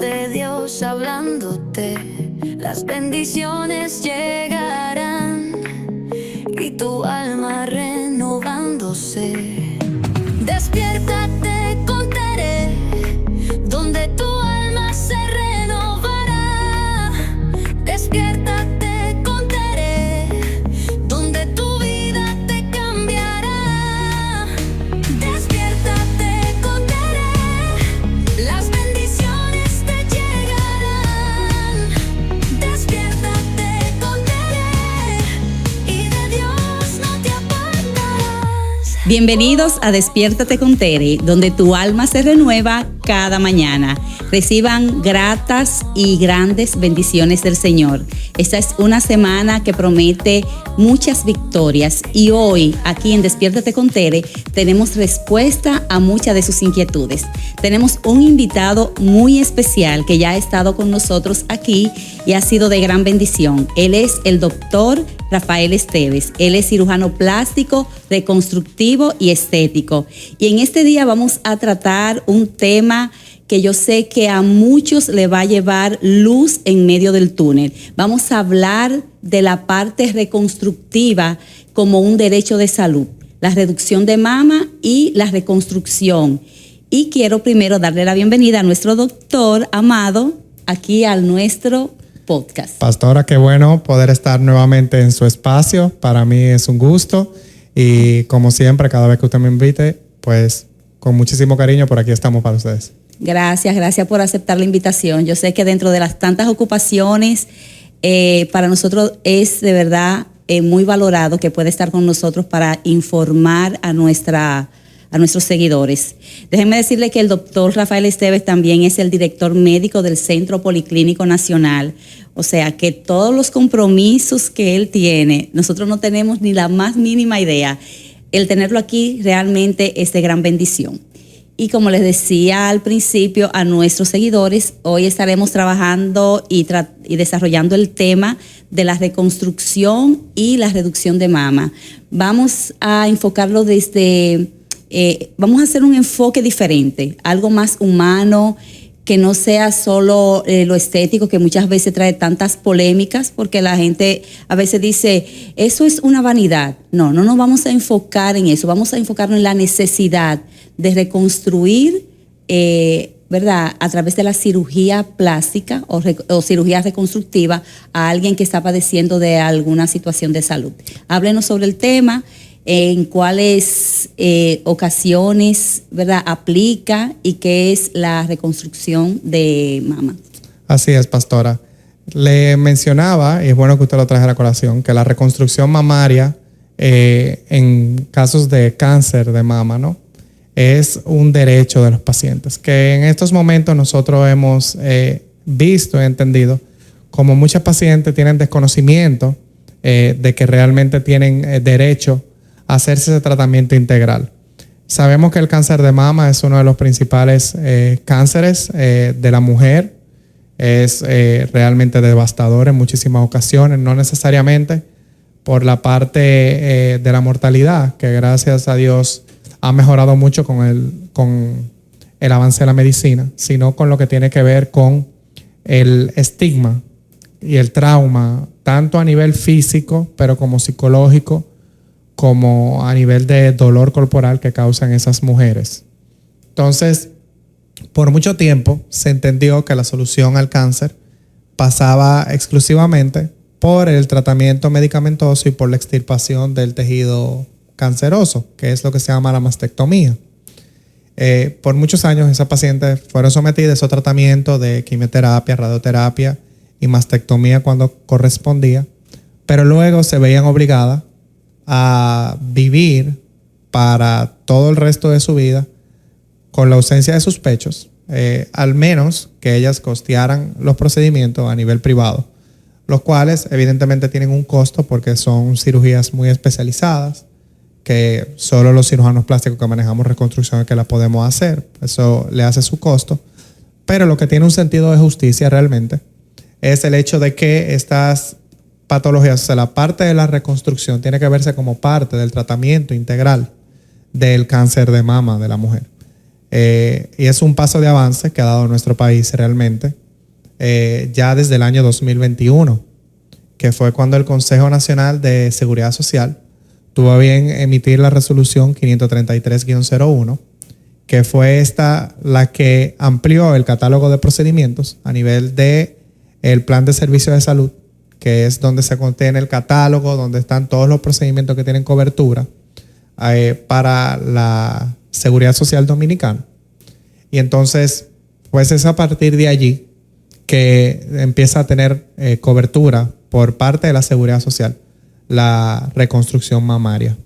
de Dios hablándote, las bendiciones llegarán y tu alma renovándose. Despiértate con Tere, donde tu alma se renovará. Despiértate con Tere, donde tu vida te cambiará. Despiértate con Tere, las bendiciones te llegarán. Despiértate con Tere, y de Dios no te apartarás. Bienvenidos a Despiértate con Tere, donde tu alma se renueva cada mañana. Reciban gratas y grandes bendiciones del Señor. Esta es una semana que promete muchas victorias y hoy aquí en Despiértate con Tere tenemos respuesta a muchas de sus inquietudes. Tenemos un invitado muy especial que ya ha estado con nosotros aquí y ha sido de gran bendición. Él es el doctor Rafael Esteves. Él es cirujano plástico, reconstructivo y estético. Y en este día vamos a tratar un tema que yo sé que a muchos le va a llevar luz en medio del túnel. Vamos a hablar de la parte reconstructiva como un derecho de salud, la reducción de mama y la reconstrucción. Y quiero primero darle la bienvenida a nuestro doctor Amado aquí a nuestro podcast. Pastora, qué bueno poder estar nuevamente en su espacio. Para mí es un gusto y como siempre, cada vez que usted me invite, pues con muchísimo cariño por aquí estamos para ustedes. Gracias por aceptar la invitación. Yo sé que dentro de las tantas ocupaciones, para nosotros es de verdad muy valorado que pueda estar con nosotros para informar a nuestros seguidores. Déjenme decirle que el doctor Rafael Esteves también es el director médico del Centro Policlínico Nacional. O sea que todos los compromisos que él tiene, nosotros no tenemos ni la más mínima idea. El tenerlo aquí realmente es de gran bendición. Y como les decía al principio a nuestros seguidores, hoy estaremos trabajando y desarrollando el tema de la reconstrucción y la reducción de mama. Vamos a enfocarlo vamos a hacer un enfoque diferente, algo más humano, que no sea solo lo estético, que muchas veces trae tantas polémicas, porque la gente a veces dice, eso es una vanidad. No nos vamos a enfocar en eso, vamos a enfocarnos en la necesidad de reconstruir, ¿verdad?, a través de la cirugía plástica o cirugía reconstructiva a alguien que está padeciendo de alguna situación de salud. Háblenos sobre el tema, en cuáles ocasiones, ¿verdad?, aplica y qué es la reconstrucción de mama. Así es, pastora. Le mencionaba, y es bueno que usted lo trajera a colación, que la reconstrucción mamaria en casos de cáncer de mama, ¿no?, es un derecho de los pacientes, que en estos momentos nosotros hemos visto y entendido como muchas pacientes tienen desconocimiento de que realmente tienen derecho a hacerse ese tratamiento integral. Sabemos que el cáncer de mama es uno de los principales cánceres de la mujer. Es realmente devastador en muchísimas ocasiones, no necesariamente por la parte de la mortalidad, que gracias a Dios ha mejorado mucho con el avance de la medicina, sino con lo que tiene que ver con el estigma y el trauma, tanto a nivel físico, pero como psicológico, como a nivel de dolor corporal que causan esas mujeres. Entonces, por mucho tiempo se entendió que la solución al cáncer pasaba exclusivamente por el tratamiento medicamentoso y por la extirpación del tejido canceroso, que es lo que se llama la mastectomía. Por muchos años esas pacientes fueron sometidas a ese tratamiento de quimioterapia, radioterapia y mastectomía cuando correspondía, pero luego se veían obligadas a vivir para todo el resto de su vida con la ausencia de sus pechos, al menos que ellas costearan los procedimientos a nivel privado, los cuales evidentemente tienen un costo porque son cirugías muy especializadas, que solo los cirujanos plásticos que manejamos reconstrucción es que la podemos hacer. Eso le hace su costo. Pero lo que tiene un sentido de justicia realmente es el hecho de que estas patologías, o sea, la parte de la reconstrucción tiene que verse como parte del tratamiento integral del cáncer de mama de la mujer. Y es un paso de avance que ha dado nuestro país realmente, ya desde el año 2021, que fue cuando el Consejo Nacional de Seguridad Social tuvo a bien emitir la resolución 533-01, que fue esta la que amplió el catálogo de procedimientos a nivel de el plan de servicio de salud, que es donde se contiene el catálogo, donde están todos los procedimientos que tienen cobertura para la seguridad social dominicana. Y entonces, pues es a partir de allí que empieza a tener cobertura por parte de la seguridad social la reconstrucción mamaria.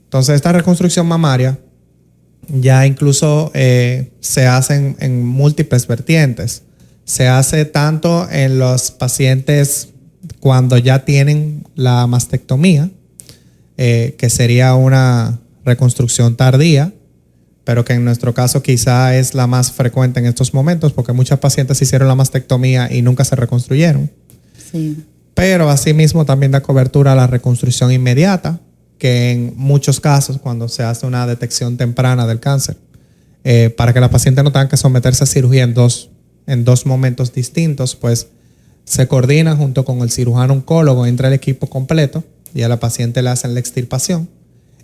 Entonces, esta reconstrucción mamaria ya incluso se hace en múltiples vertientes. Se hace tanto en los pacientes cuando ya tienen la mastectomía, que sería una reconstrucción tardía, pero que en nuestro caso quizá es la más frecuente en estos momentos, porque muchas pacientes hicieron la mastectomía y nunca se reconstruyeron. Sí. Pero asimismo también da cobertura a la reconstrucción inmediata, que en muchos casos, cuando se hace una detección temprana del cáncer, para que la paciente no tenga que someterse a cirugía en dos momentos distintos, pues se coordina junto con el cirujano oncólogo, entra el equipo completo y a la paciente le hacen la extirpación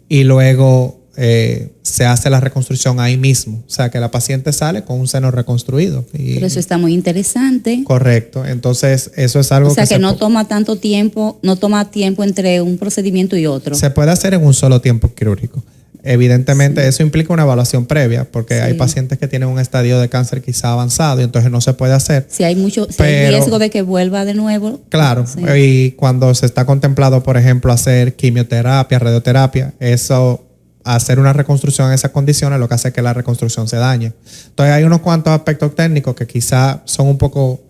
y luego se hace la reconstrucción ahí mismo. O sea, que la paciente sale con un seno reconstruido. Pero eso está muy interesante. Correcto. Entonces, eso es algo o sea, que no toma tanto tiempo, no toma tiempo entre un procedimiento y otro. Se puede hacer en un solo tiempo quirúrgico. Evidentemente, sí, eso implica una evaluación previa, porque sí, hay pacientes que tienen un estadio de cáncer quizá avanzado y entonces no se puede hacer. Si hay hay riesgo de que vuelva de nuevo. Claro, sí. Y cuando se está contemplado, por ejemplo, hacer quimioterapia, radioterapia, eso, hacer una reconstrucción en esas condiciones, lo que hace es que la reconstrucción se dañe. Entonces, hay unos cuantos aspectos técnicos que quizá son un poco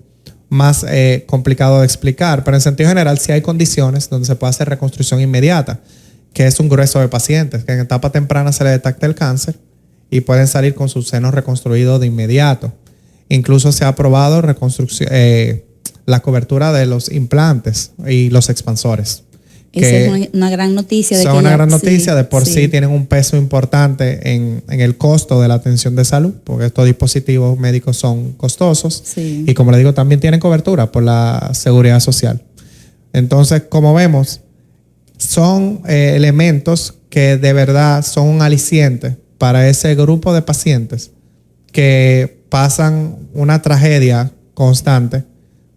más complicados de explicar, pero en sentido general sí hay condiciones donde se puede hacer reconstrucción inmediata, que es un grueso de pacientes, que en etapa temprana se le detecta el cáncer y pueden salir con sus senos reconstruidos de inmediato. Incluso se ha aprobado la cobertura de los implantes y los expansores. Esa es una gran noticia. Son una gran noticia, de por sí tienen un peso importante en el costo de la atención de salud, porque estos dispositivos médicos son costosos. Sí. Y como le digo, también tienen cobertura por la seguridad social. Entonces, como vemos, son elementos que de verdad son un aliciente para ese grupo de pacientes que pasan una tragedia constante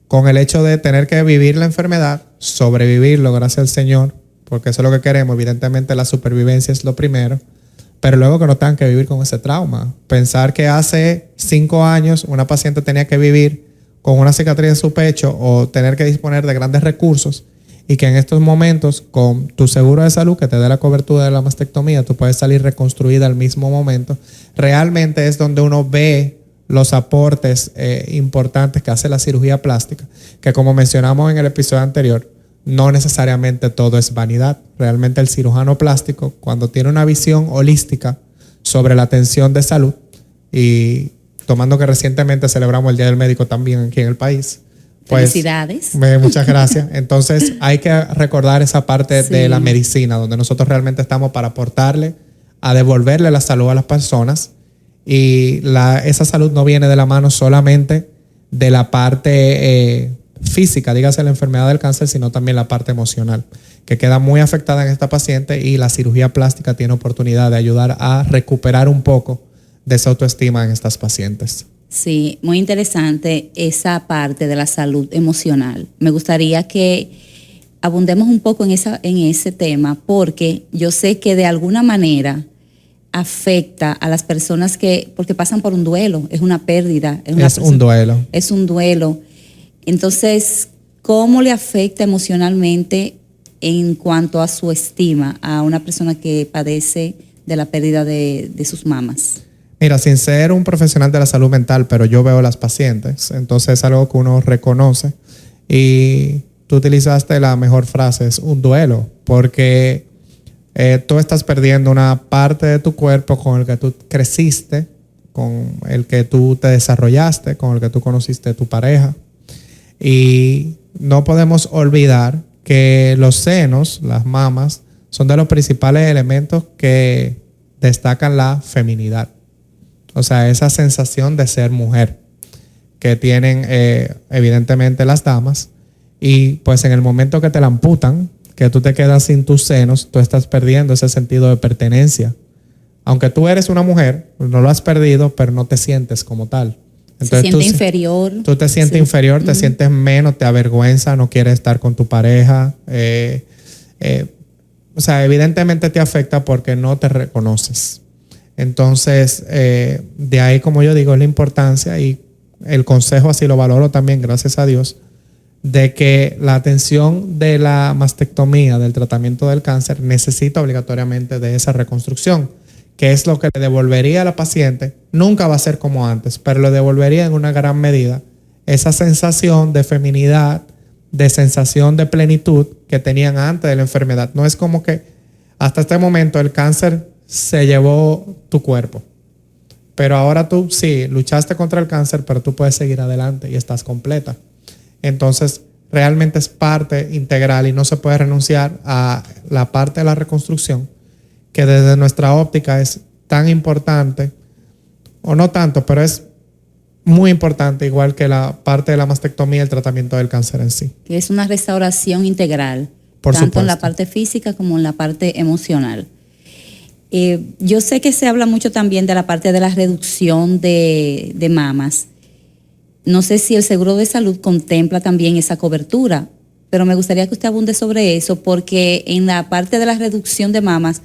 con el hecho de tener que vivir la enfermedad, sobrevivirlo, gracias al Señor, porque eso es lo que queremos. Evidentemente la supervivencia es lo primero, pero luego que no tengan que vivir con ese trauma. Pensar que hace 5 años una paciente tenía que vivir con una cicatriz en su pecho o tener que disponer de grandes recursos, y que en estos momentos con tu seguro de salud que te dé la cobertura de la mastectomía, tú puedes salir reconstruida al mismo momento. Realmente es donde uno ve los aportes importantes que hace la cirugía plástica, que como mencionamos en el episodio anterior, no necesariamente todo es vanidad. Realmente el cirujano plástico, cuando tiene una visión holística sobre la atención de salud, y tomando que recientemente celebramos el Día del Médico también aquí en el país, pues, felicidades. Muchas gracias. Entonces hay que recordar esa parte de la medicina, donde nosotros realmente estamos para aportarle, a devolverle la salud a las personas. Y esa salud no viene de la mano solamente de la parte física, dígase la enfermedad del cáncer, sino también la parte emocional, que queda muy afectada en esta paciente, y la cirugía plástica tiene oportunidad de ayudar a recuperar un poco de esa autoestima en estas pacientes. Sí, muy interesante esa parte de la salud emocional. Me gustaría que abundemos un poco en ese tema, porque yo sé que de alguna manera afecta a las personas porque pasan por un duelo, es una pérdida. Es un duelo. Entonces, ¿cómo le afecta emocionalmente en cuanto a su estima a una persona que padece de la pérdida de sus mamas? Mira, sin ser un profesional de la salud mental, pero yo veo a las pacientes, entonces es algo que uno reconoce, y tú utilizaste la mejor frase, es un duelo, porque tú estás perdiendo una parte de tu cuerpo con el que tú creciste, con el que tú te desarrollaste, con el que tú conociste a tu pareja, y no podemos olvidar que los senos, las mamas, son de los principales elementos que destacan la feminidad. O sea, esa sensación de ser mujer que tienen evidentemente las damas. Y pues en el momento que te la amputan, que tú te quedas sin tus senos, tú estás perdiendo ese sentido de pertenencia. Aunque tú eres una mujer, no lo has perdido, pero no te sientes como tal. Entonces, se siente inferior. Tú te sientes inferior, te sientes menos, te avergüenza, no quieres estar con tu pareja. O sea, evidentemente te afecta porque no te reconoces. Entonces, de ahí, como yo digo, es la importancia, y el consejo así lo valoro también, gracias a Dios, de que la atención de la mastectomía, del tratamiento del cáncer, necesita obligatoriamente de esa reconstrucción, que es lo que le devolvería a la paciente. Nunca va a ser como antes, pero le devolvería en una gran medida esa sensación de feminidad, de sensación de plenitud que tenían antes de la enfermedad. No es como que hasta este momento el cáncer se llevó tu cuerpo, pero ahora tú sí luchaste contra el cáncer, pero tú puedes seguir adelante y estás completa. Entonces realmente es parte integral y no se puede renunciar a la parte de la reconstrucción, que desde nuestra óptica es tan importante, o no tanto, pero es muy importante, igual que la parte de la mastectomía y el tratamiento del cáncer en sí. Que es una restauración integral, Por tanto supuesto. en la parte física como en la parte emocional. Yo sé que se habla mucho también de la parte de la reducción de mamas. No sé si el seguro de salud contempla también esa cobertura, pero me gustaría que usted abunde sobre eso, porque en la parte de la reducción de mamas,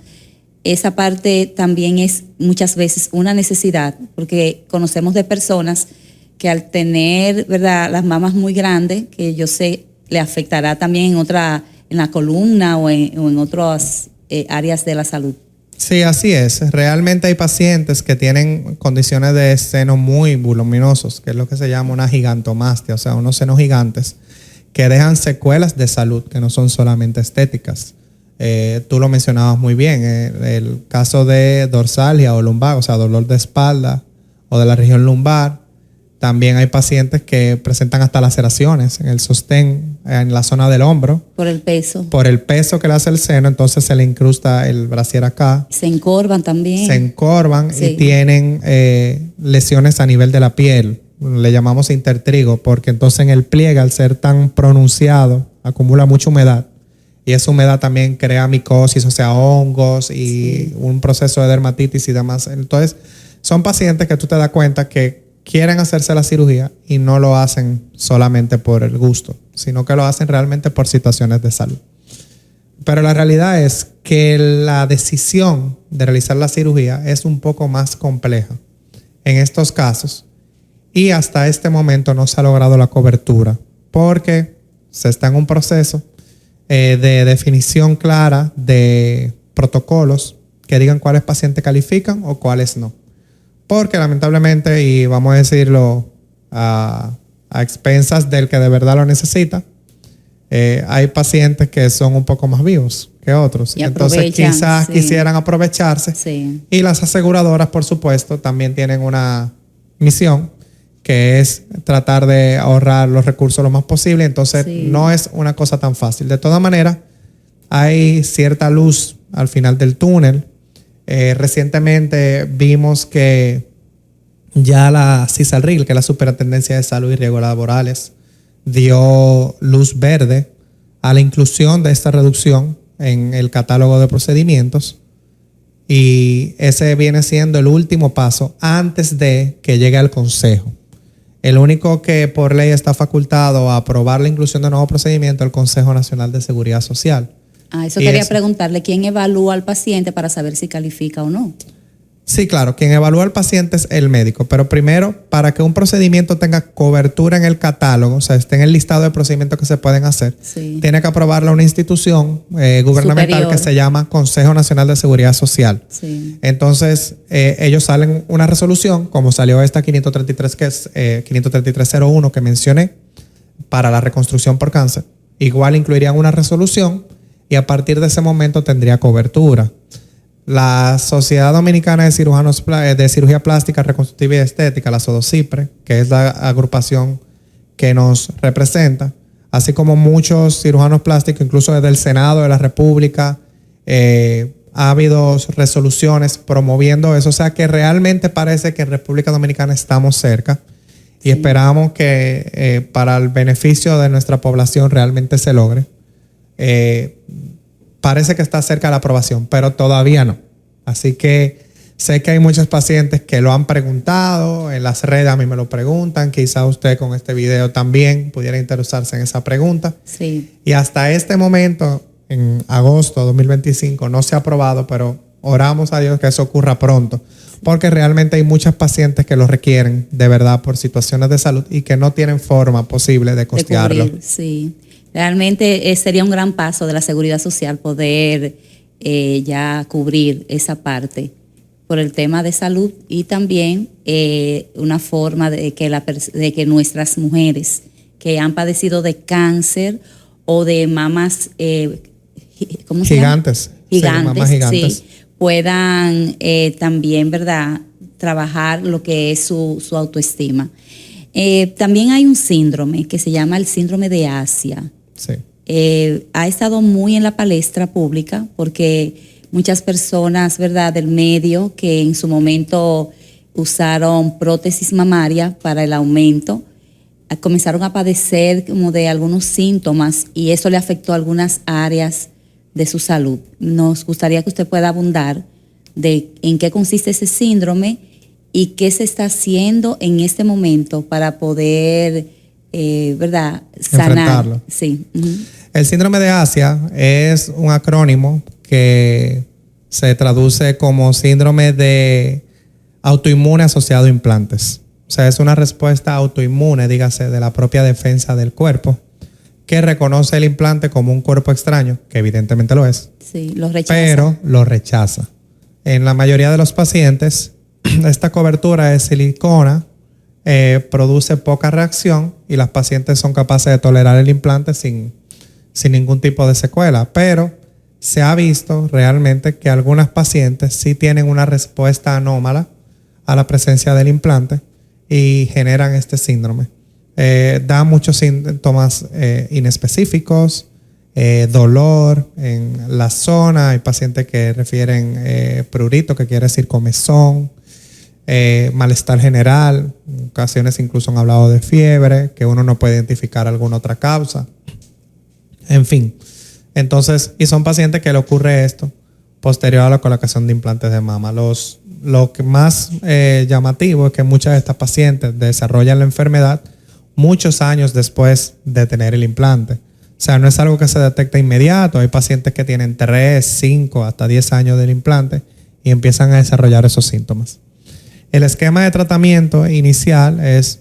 esa parte también es muchas veces una necesidad, porque conocemos de personas que al tener, ¿verdad?, las mamas muy grandes, que yo sé le afectará también en la columna o en otras áreas de la salud. Sí, así es. Realmente hay pacientes que tienen condiciones de seno muy voluminosos, que es lo que se llama una gigantomastia, o sea, unos senos gigantes que dejan secuelas de salud, que no son solamente estéticas. Tú lo mencionabas muy bien, el caso de dorsalgia o lumbar, o sea, dolor de espalda o de la región lumbar. También hay pacientes que presentan hasta laceraciones en el sostén, en la zona del hombro. Por el peso. Por el peso que le hace el seno, entonces se le incrusta el brasier acá. Se encorvan también. Se encorvan, sí. Y tienen lesiones a nivel de la piel. Le llamamos intertrigo, porque entonces en el pliegue, al ser tan pronunciado, acumula mucha humedad. Y esa humedad también crea micosis, o sea, hongos y un proceso de dermatitis y demás. Entonces, son pacientes que tú te das cuenta que quieren hacerse la cirugía y no lo hacen solamente por el gusto, sino que lo hacen realmente por situaciones de salud. Pero la realidad es que la decisión de realizar la cirugía es un poco más compleja en estos casos, y hasta este momento no se ha logrado la cobertura porque se está en un proceso de definición clara de protocolos que digan cuáles pacientes califican o cuáles no. Porque lamentablemente, y vamos a decirlo a expensas del que de verdad lo necesita, hay pacientes que son un poco más vivos que otros. Y entonces quizás sí. quisieran aprovecharse. Sí. Y las aseguradoras, por supuesto, también tienen una misión, que es tratar de ahorrar los recursos lo más posible. Entonces sí. No es una cosa tan fácil. De todas maneras, hay cierta luz al final del túnel. Recientemente vimos que ya la CISALRIL, que es la Superintendencia de Salud y Riesgos Laborales, dio luz verde a la inclusión de esta reducción en el catálogo de procedimientos, y ese viene siendo el último paso antes de que llegue al Consejo. El único que por ley está facultado a aprobar la inclusión de nuevos procedimientos es el Consejo Nacional de Seguridad Social. Eso Y quería eso. preguntarle, ¿quién evalúa al paciente para saber si califica o no? Sí, claro, quien evalúa al paciente es el médico, pero primero, para que un procedimiento tenga cobertura en el catálogo, o sea, esté en el listado de procedimientos que se pueden hacer, Sí. tiene que aprobarla una institución gubernamental Superior. que se llama Consejo Nacional de Seguridad Social. Sí. Entonces, ellos salen una resolución, como salió esta 533, que es 53301 que mencioné, para la reconstrucción por cáncer. Igual incluirían una resolución y a partir de ese momento tendría cobertura. La Sociedad Dominicana de Cirujanos de Cirugía Plástica, Reconstructiva y Estética, la SODOCIPRE, que es la agrupación que nos representa, así como muchos cirujanos plásticos, incluso desde el Senado de la República, ha habido resoluciones promoviendo eso. O sea que realmente parece que en República Dominicana estamos cerca y esperamos que para el beneficio de nuestra población realmente se logre. Parece que está cerca la aprobación, pero todavía no. Así que sé que hay muchos pacientes que lo han preguntado, en las redes a mí me lo preguntan, quizá usted con este video también pudiera interesarse en esa pregunta. Sí. Y hasta este momento, en agosto de 2025, no se ha aprobado, pero oramos a Dios que eso ocurra pronto, porque realmente hay muchos pacientes que lo requieren de verdad por situaciones de salud y que no tienen forma posible de costearlo. Cubrir, sí. Realmente sería un gran paso de la seguridad social poder ya cubrir esa parte por el tema de salud y también una forma de que nuestras mujeres que han padecido de cáncer o de mamas ¿cómo se llama? Gigantes. Gigantes, Sí, mamás gigantes. sí, puedan también, ¿verdad?, trabajar lo que es su autoestima. También hay un síndrome que se llama el síndrome de Asia. Sí. Ha estado muy en la palestra pública porque muchas personas, ¿verdad?, del medio que en su momento usaron prótesis mamaria para el aumento, comenzaron a padecer como de algunos síntomas y eso le afectó a algunas áreas de su salud. Nos gustaría que usted pueda abundar de en qué consiste ese síndrome y qué se está haciendo en este momento para poder, ¿verdad?, sanar. Enfrentarlo. Sí. Uh-huh. El síndrome de Asia es un acrónimo que se traduce como síndrome de autoinmune asociado a implantes. O sea, es una respuesta autoinmune, dígase, de la propia defensa del cuerpo, que reconoce el implante como un cuerpo extraño, que evidentemente lo es, Sí, lo rechaza. pero lo rechaza. En la mayoría de los pacientes, esta cobertura de silicona produce poca reacción y las pacientes son capaces de tolerar el implante sin ningún tipo de secuela, pero se ha visto realmente que algunas pacientes sí tienen una respuesta anómala a la presencia del implante y generan este síndrome. Da muchos síntomas inespecíficos, dolor en la zona, hay pacientes que refieren prurito, que quiere decir comezón, malestar general, en ocasiones incluso han hablado de fiebre, que uno no puede identificar alguna otra causa. En fin, entonces, y son pacientes que le ocurre esto posterior a la colocación de implantes de mama. Lo que más llamativo es que muchas de estas pacientes desarrollan la enfermedad muchos años después de tener el implante. O sea, no es algo que se detecta inmediato. Hay pacientes que tienen 3, 5, hasta 10 años del implante y empiezan a desarrollar esos síntomas. El esquema de tratamiento inicial es,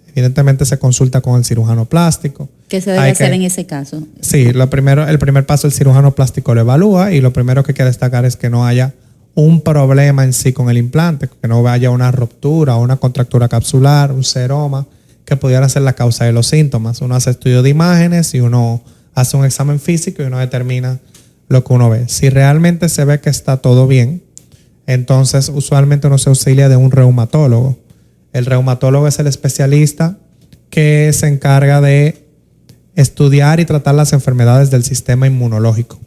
evidentemente se consulta con el cirujano plástico. ¿Qué se debe hacer en ese caso? Sí, el primer paso, el cirujano plástico lo evalúa y lo primero que hay que destacar es que no haya un problema en sí con el implante, que no haya una ruptura o una contractura capsular, un seroma, que pudiera ser la causa de los síntomas. Uno hace estudio de imágenes y uno hace un examen físico y uno determina lo que uno ve. Si realmente se ve que está todo bien, entonces usualmente uno se auxilia de un reumatólogo. El reumatólogo es el especialista que se encarga de estudiar y tratar las enfermedades del sistema inmunológico.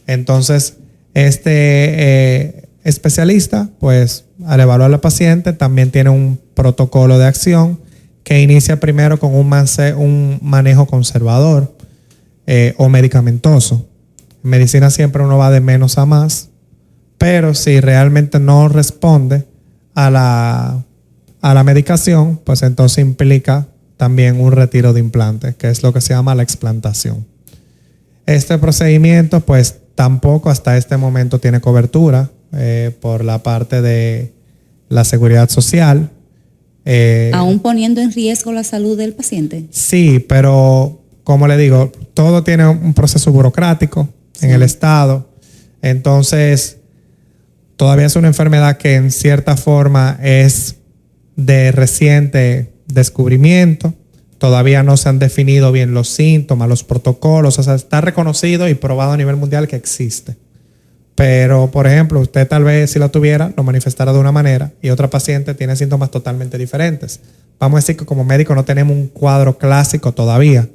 Entonces, este especialista, pues al evaluar al paciente, también tiene un protocolo de acción que inicia primero con un manejo conservador o medicamentoso. En medicina siempre uno va de menos a más, pero si realmente no responde a la medicación, pues entonces implica también un retiro de implante, que es lo que se llama la explantación. Este procedimiento, pues tampoco hasta este momento tiene cobertura por la parte de la seguridad social. ¿Aún poniendo en riesgo la salud del paciente? Sí, pero como le digo, todo tiene un proceso burocrático en el Estado. Entonces, todavía es una enfermedad que en cierta forma es de reciente descubrimiento. Todavía no se han definido bien los síntomas, los protocolos. O sea, está reconocido y probado a nivel mundial que existe. Pero, por ejemplo, usted tal vez si la tuviera, lo manifestara de una manera y otra paciente tiene síntomas totalmente diferentes. Vamos a decir que como médico no tenemos un cuadro clásico todavía.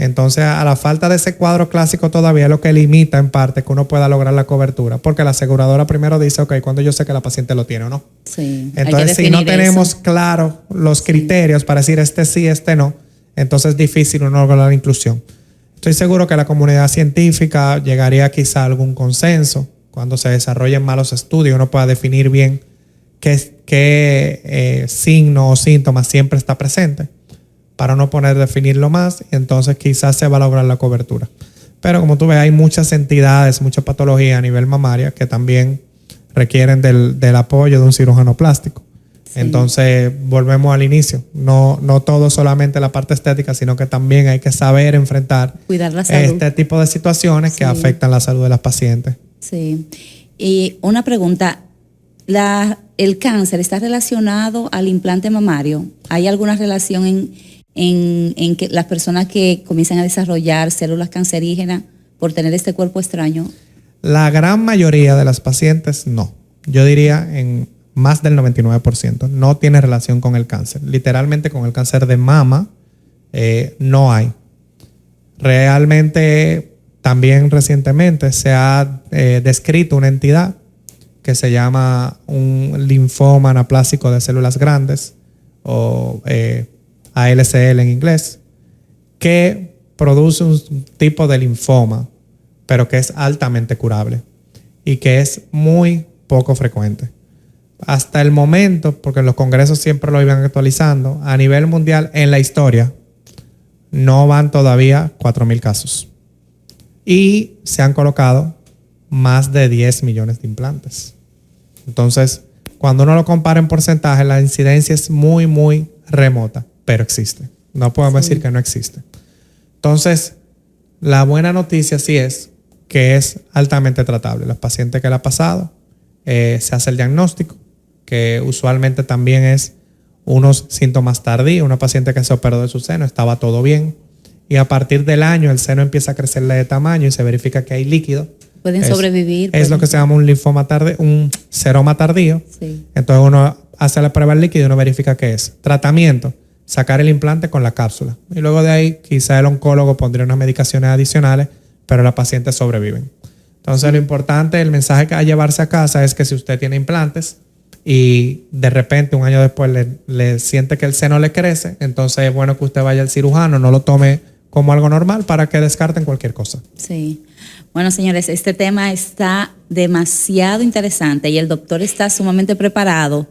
Entonces, a la falta de ese cuadro clásico todavía es lo que limita en parte que uno pueda lograr la cobertura, porque la aseguradora primero dice, ok, cuando yo sé que la paciente lo tiene o no. Sí, Entonces, si no tenemos claro los criterios para decir este sí, este no, entonces es difícil uno lograr la inclusión. Estoy seguro que la comunidad científica llegaría quizá a algún consenso cuando se desarrollen más los estudios, uno pueda definir bien qué signo o síntomas siempre está presente, para no poner definirlo más, y entonces quizás se va a lograr la cobertura. Pero como tú ves, hay muchas entidades, mucha patología a nivel mamaria que también requieren del apoyo de un cirujano plástico. Sí. Entonces, volvemos al inicio. No todo solamente la parte estética, sino que también hay que saber enfrentar cuidar la salud. Este tipo de situaciones que afectan la salud de las pacientes. Sí. Y una pregunta, ¿el cáncer está relacionado al implante mamario? ¿Hay alguna relación en que las personas que comienzan a desarrollar células cancerígenas por tener este cuerpo extraño? La gran mayoría de las pacientes no. Yo diría en más del 99% no tiene relación con el cáncer. Literalmente con el cáncer de mama no hay. Realmente también recientemente se ha descrito una entidad que se llama un linfoma anaplásico de células grandes o ALCL en inglés, que produce un tipo de linfoma, pero que es altamente curable y que es muy poco frecuente. Hasta el momento, porque en los congresos siempre lo iban actualizando, a nivel mundial en la historia no van todavía 4,000 casos. Y se han colocado más de 10 millones de implantes. Entonces, cuando uno lo compara en porcentaje, la incidencia es muy, muy remota, pero existe. No podemos decir que no existe. Entonces, la buena noticia sí es que es altamente tratable. Los pacientes que le ha pasado, se hace el diagnóstico, que usualmente también es unos síntomas tardíos. Una paciente que se operó de su seno, estaba todo bien, y a partir del año el seno empieza a crecerle de tamaño y se verifica que hay líquido. Pueden sobrevivir. Es lo que se llama un linfoma tardío, un seroma tardío. Sí. Entonces uno hace la prueba del líquido y uno verifica qué es. Tratamiento, sacar el implante con la cápsula. Y luego de ahí quizá el oncólogo pondría unas medicaciones adicionales, pero las pacientes sobreviven. Entonces lo importante, el mensaje que hay que llevarse a casa es que si usted tiene implantes y de repente un año después le siente que el seno le crece, entonces es bueno que usted vaya al cirujano, no lo tome como algo normal para que descarten cualquier cosa. Sí. Bueno, señores, este tema está demasiado interesante y el doctor está sumamente preparado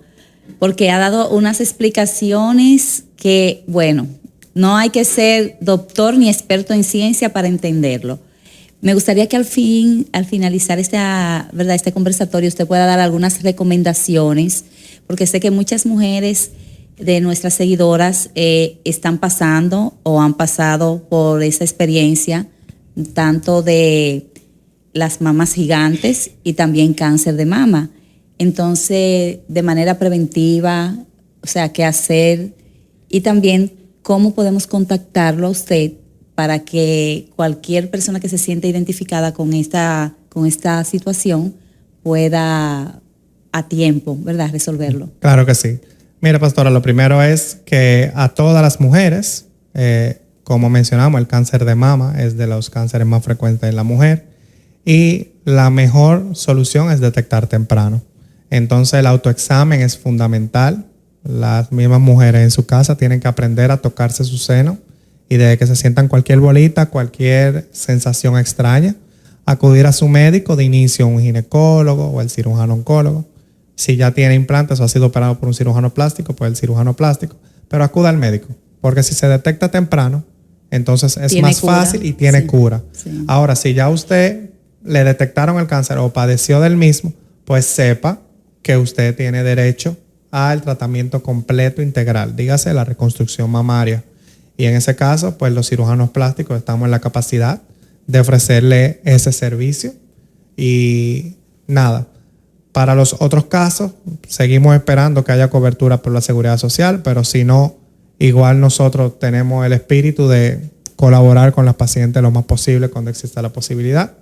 porque ha dado unas explicaciones que, bueno, no hay que ser doctor ni experto en ciencia para entenderlo. Me gustaría que al finalizar este conversatorio usted pueda dar algunas recomendaciones, porque sé que muchas mujeres de nuestras seguidoras están pasando o han pasado por esa experiencia, tanto de las mamas gigantes y también cáncer de mama. Entonces, de manera preventiva, o sea, qué hacer y también cómo podemos contactarlo a usted para que cualquier persona que se siente identificada con esta situación pueda a tiempo, ¿verdad?, resolverlo. Claro que sí. Mira, pastora, lo primero es que a todas las mujeres, como mencionamos, el cáncer de mama es de los cánceres más frecuentes en la mujer y la mejor solución es detectar temprano. Entonces el autoexamen es fundamental. Las mismas mujeres en su casa tienen que aprender a tocarse su seno y desde que se sientan cualquier bolita, cualquier sensación extraña, acudir a su médico, de inicio un ginecólogo o el cirujano oncólogo. Si ya tiene implantes o ha sido operado por un cirujano plástico, pues el cirujano plástico. Pero acuda al médico, porque si se detecta temprano, entonces es más fácil y tiene cura. Sí. Ahora, si ya usted le detectaron el cáncer o padeció del mismo, pues sepa que usted tiene derecho al tratamiento completo integral, dígase la reconstrucción mamaria. Y en ese caso, pues los cirujanos plásticos estamos en la capacidad de ofrecerle ese servicio. Y nada, para los otros casos, seguimos esperando que haya cobertura por la Seguridad Social, pero si no, igual nosotros tenemos el espíritu de colaborar con las pacientes lo más posible cuando exista la posibilidad.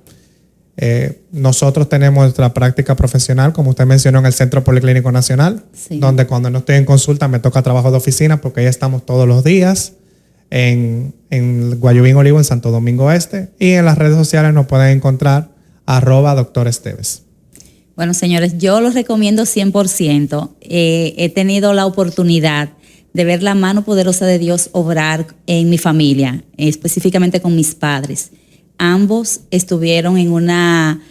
Nosotros tenemos nuestra práctica profesional, como usted mencionó, en el Centro Policlínico Nacional, donde cuando no estoy en consulta me toca trabajo de oficina porque ahí estamos todos los días. en Guayubín Olivo, en Santo Domingo Este. Y en las redes sociales nos pueden encontrar @Dr. Esteves. Bueno, señores, yo los recomiendo 100%. He tenido la oportunidad de ver la mano poderosa de Dios obrar en mi familia, específicamente con mis padres. Ambos estuvieron en una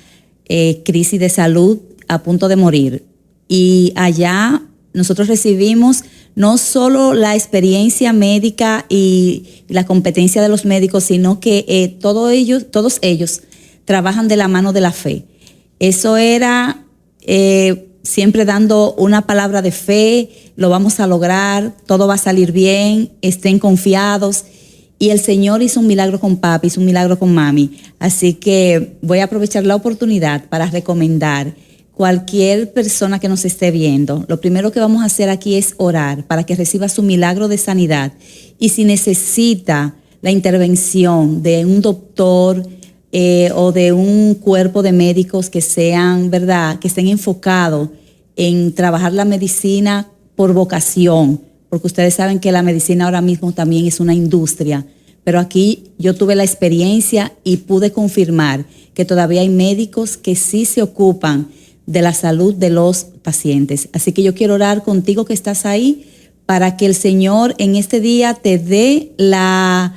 crisis de salud a punto de morir. Y allá nosotros recibimos no solo la experiencia médica y la competencia de los médicos, sino que todos ellos trabajan de la mano de la fe. Eso era siempre dando una palabra de fe: lo vamos a lograr, todo va a salir bien, estén confiados. Y el Señor hizo un milagro con papi, hizo un milagro con mami. Así que voy a aprovechar la oportunidad para recomendar cualquier persona que nos esté viendo. Lo primero que vamos a hacer aquí es orar para que reciba su milagro de sanidad. Y si necesita la intervención de un doctor o de un cuerpo de médicos que sean, ¿verdad?, que estén enfocados en trabajar la medicina por vocación, porque ustedes saben que la medicina ahora mismo también es una industria, pero aquí yo tuve la experiencia y pude confirmar que todavía hay médicos que sí se ocupan de la salud de los pacientes. Así que yo quiero orar contigo que estás ahí para que el Señor en este día te dé la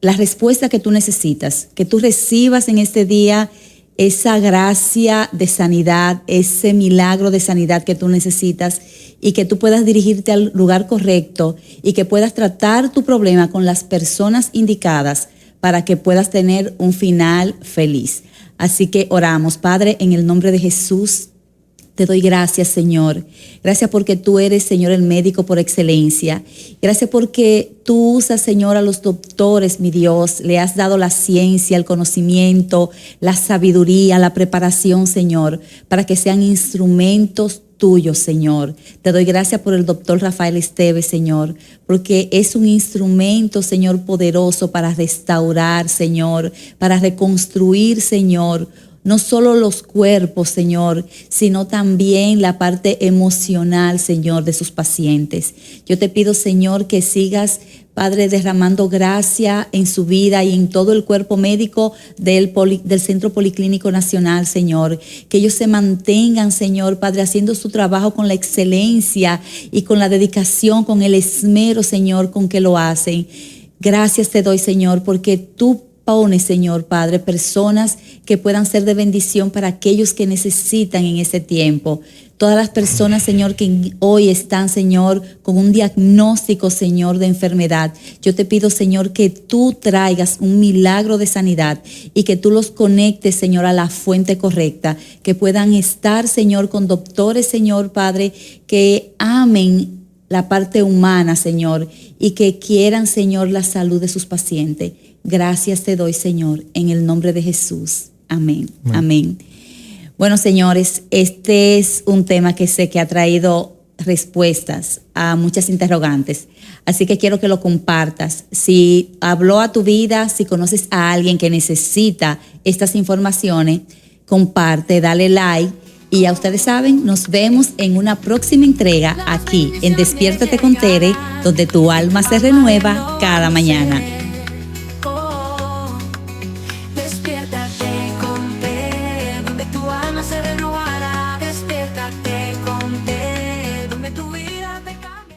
respuesta que tú necesitas, que tú recibas en este día esa gracia de sanidad, ese milagro de sanidad que tú necesitas, y que tú puedas dirigirte al lugar correcto y que puedas tratar tu problema con las personas indicadas para que puedas tener un final feliz. Así que oramos. Padre, en el nombre de Jesús, te doy gracias, Señor. Gracias porque tú eres, Señor, el médico por excelencia. Gracias porque tú usas, Señor, a los doctores, mi Dios. Le has dado la ciencia, el conocimiento, la sabiduría, la preparación, Señor, para que sean instrumentos tuyos, Señor. Te doy gracias por el doctor Rafael Esteves, Señor, porque es un instrumento, Señor, poderoso para restaurar, Señor, para reconstruir, Señor, no solo los cuerpos, Señor, sino también la parte emocional, Señor, de sus pacientes. Yo te pido, Señor, que sigas, Padre, derramando gracia en su vida y en todo el cuerpo médico del Centro Policlínico Nacional, Señor. Que ellos se mantengan, Señor, Padre, haciendo su trabajo con la excelencia y con la dedicación, con el esmero, Señor, con que lo hacen. Gracias te doy, Señor, porque tú pones, Señor Padre, personas que puedan ser de bendición para aquellos que necesitan en este tiempo. Todas las personas, Señor, que hoy están, Señor, con un diagnóstico, Señor, de enfermedad. Yo te pido, Señor, que tú traigas un milagro de sanidad y que tú los conectes, Señor, a la fuente correcta. Que puedan estar, Señor, con doctores, Señor Padre, que amen la parte humana, Señor, y que quieran, Señor, la salud de sus pacientes. Gracias te doy, Señor, en el nombre de Jesús. Amén. Amén. Amén. Bueno, señores, este es un tema que sé que ha traído respuestas a muchas interrogantes. Así que quiero que lo compartas. Si habló a tu vida, si conoces a alguien que necesita estas informaciones, comparte, dale like. Y ya ustedes saben, nos vemos en una próxima entrega aquí en Despiértate con Tere, donde tu alma se renueva cada mañana.